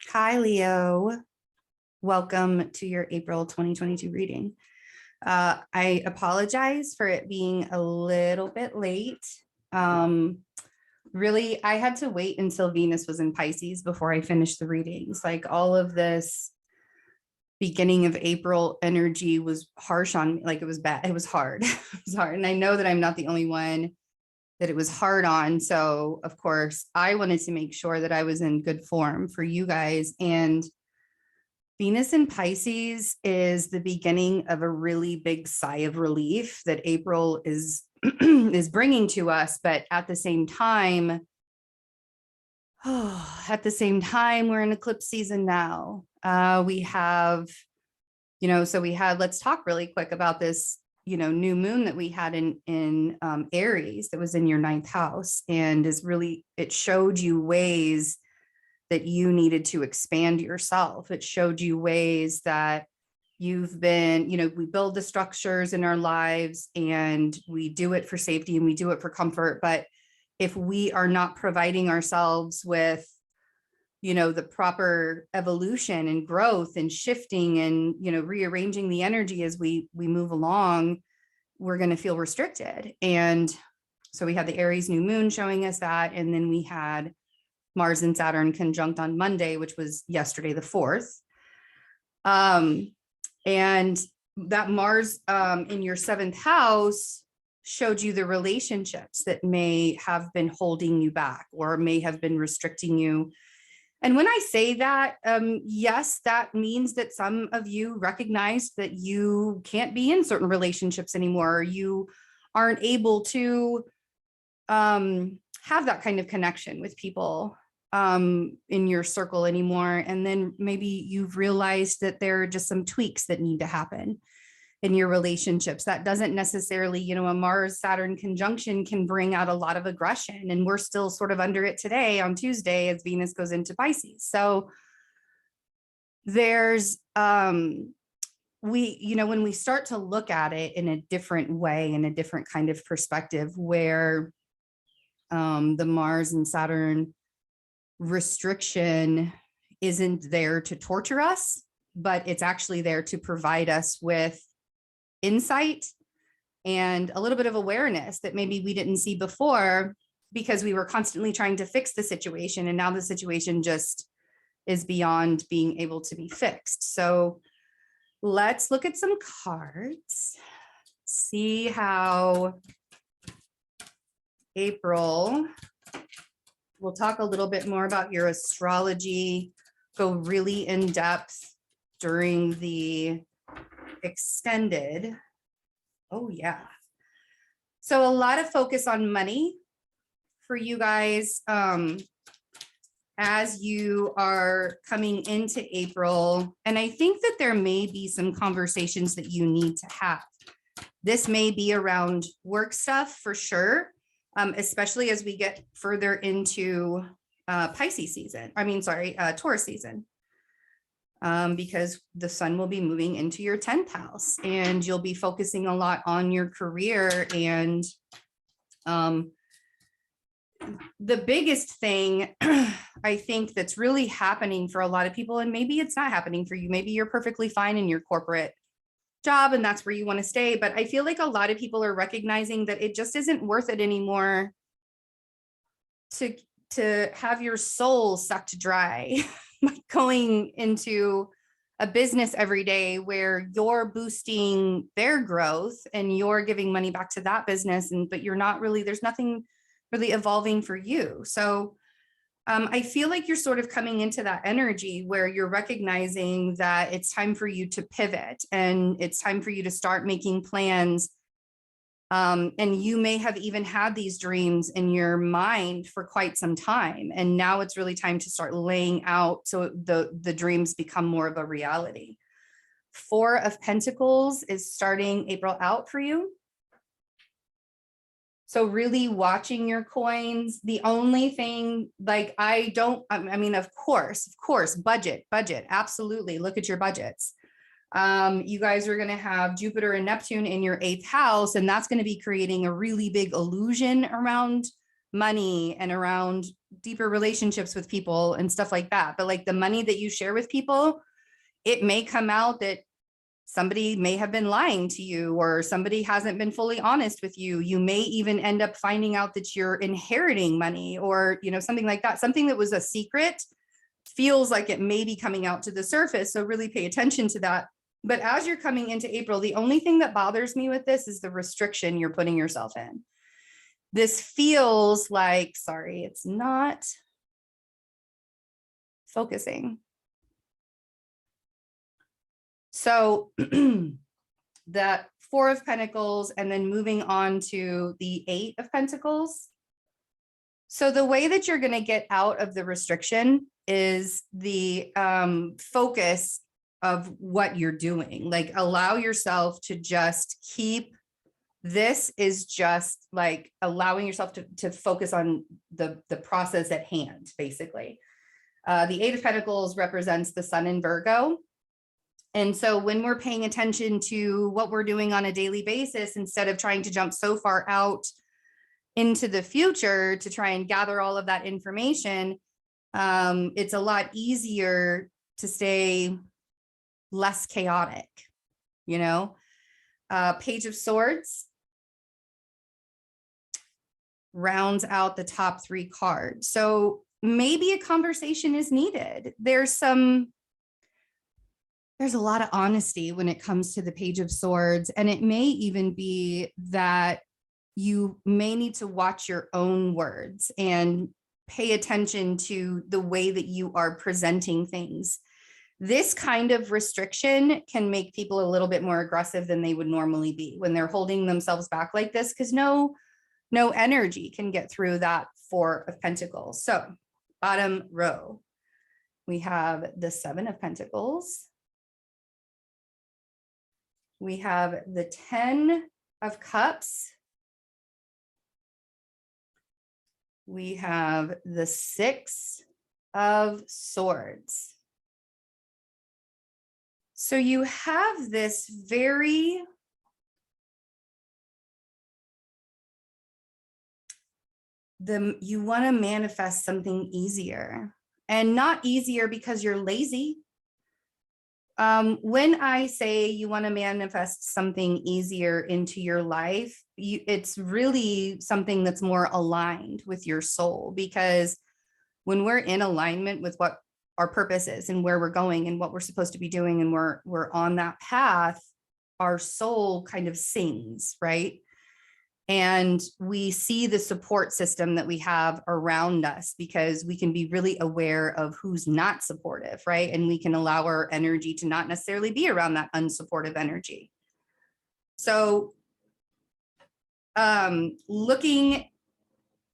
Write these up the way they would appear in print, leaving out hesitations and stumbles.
Hi, Leo. Welcome to your April 2022 reading. I apologize for it being a little bit late. Um, really, I had to wait until Venus was in Pisces before I finished the readings. Like all of this beginning of April energy was harsh on me. Like it was bad. It was hard. It was hard. And I know that I'm not the only one that it was hard on. So, of course, I wanted to make sure that I was in good form for you guys. And Venus in Pisces is the beginning of a really big sigh of relief that April is is bringing to us, but at the same time, we're in eclipse season now. We have, so we had. Let's talk really quick about this, new moon that we had in Aries that was in your ninth house, and it showed you ways that you needed to expand yourself. It showed you ways that you've been, we build the structures in our lives and we do it for safety and we do it for comfort. But if we are not providing ourselves with, the proper evolution and growth and shifting and, rearranging the energy as we move along, we're going to feel restricted. And so we had the Aries new moon showing us that. And then we had Mars and Saturn conjunct on Monday, which was yesterday, the 4th. And that Mars in your 7th house showed you the relationships that may have been holding you back or may have been restricting you. And when I say that, yes, that means that some of you recognize that you can't be in certain relationships anymore. You aren't able to have that kind of connection with people in your circle anymore. And then maybe you've realized that there are just some tweaks that need to happen in your relationships. That doesn't necessarily, a Mars Saturn conjunction can bring out a lot of aggression. And we're still sort of under it today on Tuesday as Venus goes into Pisces. So there's, when we start to look at it in a different way, in a different kind of perspective where the Mars and Saturn restriction isn't there to torture us, but it's actually there to provide us with insight and a little bit of awareness that maybe we didn't see before because we were constantly trying to fix the situation. And now the situation just is beyond being able to be fixed. So let's look at some cards, see how April. We'll talk a little bit more about your astrology, go really in depth during the extended. Oh, yeah. So a lot of focus on money for you guys as you are coming into April. And I think that there may be some conversations that you need to have. This may be around work stuff for sure. Especially as we get further into Pisces season. Taurus season. Because the sun will be moving into your 10th house and you'll be focusing a lot on your career. And the biggest thing I think that's really happening for a lot of people, and maybe it's not happening for you, maybe you're perfectly fine in your corporate job and that's where you want to stay. But I feel like a lot of people are recognizing that it just isn't worth it anymore to have your soul sucked dry like going into a business every day where you're boosting their growth and you're giving money back to that business, but you're not really, there's nothing really evolving for you. So I feel like you're sort of coming into that energy where you're recognizing that it's time for you to pivot and it's time for you to start making plans. And you may have even had these dreams in your mind for quite some time. And now it's really time to start laying out so the dreams become more of a reality. 4 of Pentacles is starting April out for you. So really watching your coins. The only thing, of course, budget, absolutely. Look at your budgets. You guys are going to have Jupiter and Neptune in your 8th house, and that's going to be creating a really big illusion around money and around deeper relationships with people and stuff like that. But like the money that you share with people, it may come out that somebody may have been lying to you, or somebody hasn't been fully honest with you. You may even end up finding out that you're inheriting money, or, you know, something like that. Something that was a secret feels like it may be coming out to the surface. So really pay attention to that. But as you're coming into April, the only thing that bothers me with this is the restriction you're putting yourself in. This feels like, sorry, it's not focusing. So that Four of Pentacles, and then moving on to the Eight of Pentacles. So the way that you're going to get out of the restriction is the focus of what you're doing. Like, allow yourself to just keep, this is just like allowing yourself to focus on the process at hand, basically. The Eight of Pentacles represents the Sun in Virgo. And so when we're paying attention to what we're doing on a daily basis, instead of trying to jump so far out into the future to try and gather all of that information, it's a lot easier to stay less chaotic, you know? Page of Swords rounds out the top three cards. So maybe a conversation is needed. There's a lot of honesty when it comes to the Page of Swords. And it may even be that you may need to watch your own words and pay attention to the way that you are presenting things. This kind of restriction can make people a little bit more aggressive than they would normally be when they're holding themselves back like this, because no energy can get through that Four of Pentacles. So bottom row, we have the Seven of Pentacles. We have the 10 of Cups. We have the Six of Swords. So you have this very you want to manifest something easier, and not easier because you're lazy. When I say you want to manifest something easier into your life, it's really something that's more aligned with your soul, because when we're in alignment with what our purpose is and where we're going and what we're supposed to be doing, and we're on that path, our soul kind of sings, right? And we see the support system that we have around us, because we can be really aware of who's not supportive, right? And we can allow our energy to not necessarily be around that unsupportive energy. So looking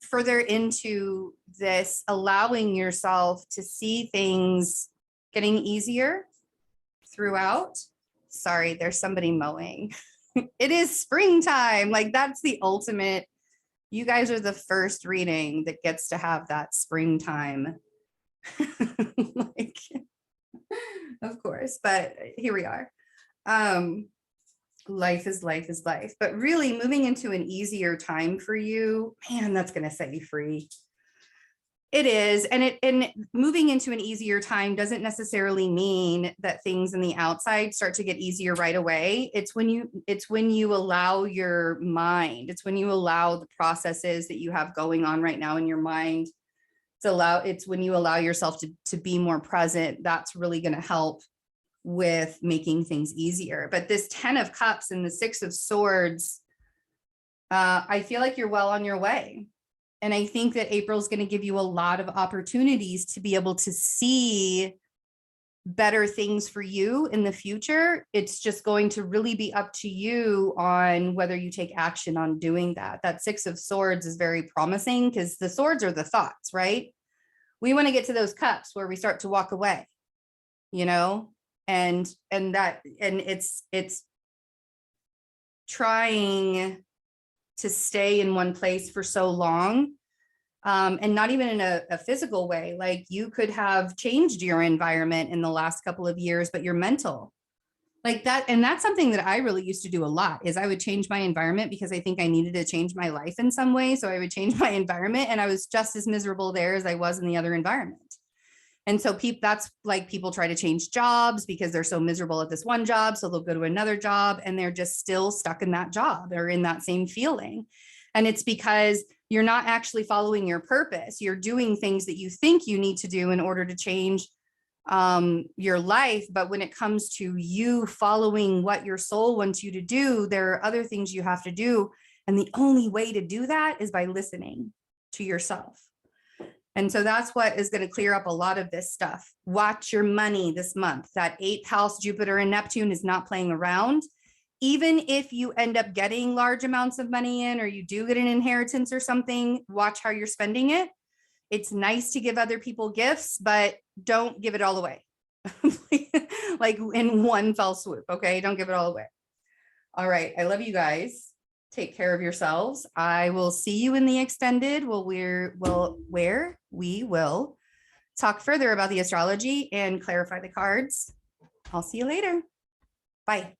further into this, allowing yourself to see things getting easier throughout. Sorry, there's somebody mowing. It is springtime. Like, that's the ultimate. You guys are the first reading that gets to have that springtime. Like, of course, but here we are. Life is life is life, but really moving into an easier time for you, man, that's going to set you free. It is. And moving into an easier time doesn't necessarily mean that things in the outside start to get easier right away. It's when you allow your mind, it's when you allow the processes that you have going on right now in your mind it's when you allow yourself to be more present. That's really going to help with making things easier. But this 10 of Cups and the 6 of Swords, I feel like you're well on your way. And I think that April is going to give you a lot of opportunities to be able to see better things for you in the future. It's just going to really be up to you on whether you take action on doing that. That 6 of Swords is very promising, because the swords are the thoughts, right? We want to get to those cups where we start to walk away, you know, and it's trying to stay in one place for so long, and not even in a physical way. Like, you could have changed your environment in the last couple of years, but your mental like that. And that's something that I really used to do a lot is I would change my environment because I think I needed to change my life in some way. So I would change my environment and I was just as miserable there as I was in the other environment. And so that's like people try to change jobs because they're so miserable at this one job. So they'll go to another job and they're just still stuck in that job or in that same feeling. And it's because you're not actually following your purpose. You're doing things that you think you need to do in order to change your life. But when it comes to you following what your soul wants you to do, there are other things you have to do. And the only way to do that is by listening to yourself. And so that's what is going to clear up a lot of this stuff. Watch your money this month. That 8th house, Jupiter and Neptune is not playing around. Even if you end up getting large amounts of money in, or you do get an inheritance or something, watch how you're spending it. It's nice to give other people gifts, but don't give it all away. Like in one fell swoop. Okay. Don't give it all away. All right. I love you guys. Take care of yourselves. I will see you in the extended. Where we will talk further about the astrology and clarify the cards. I'll see you later. Bye.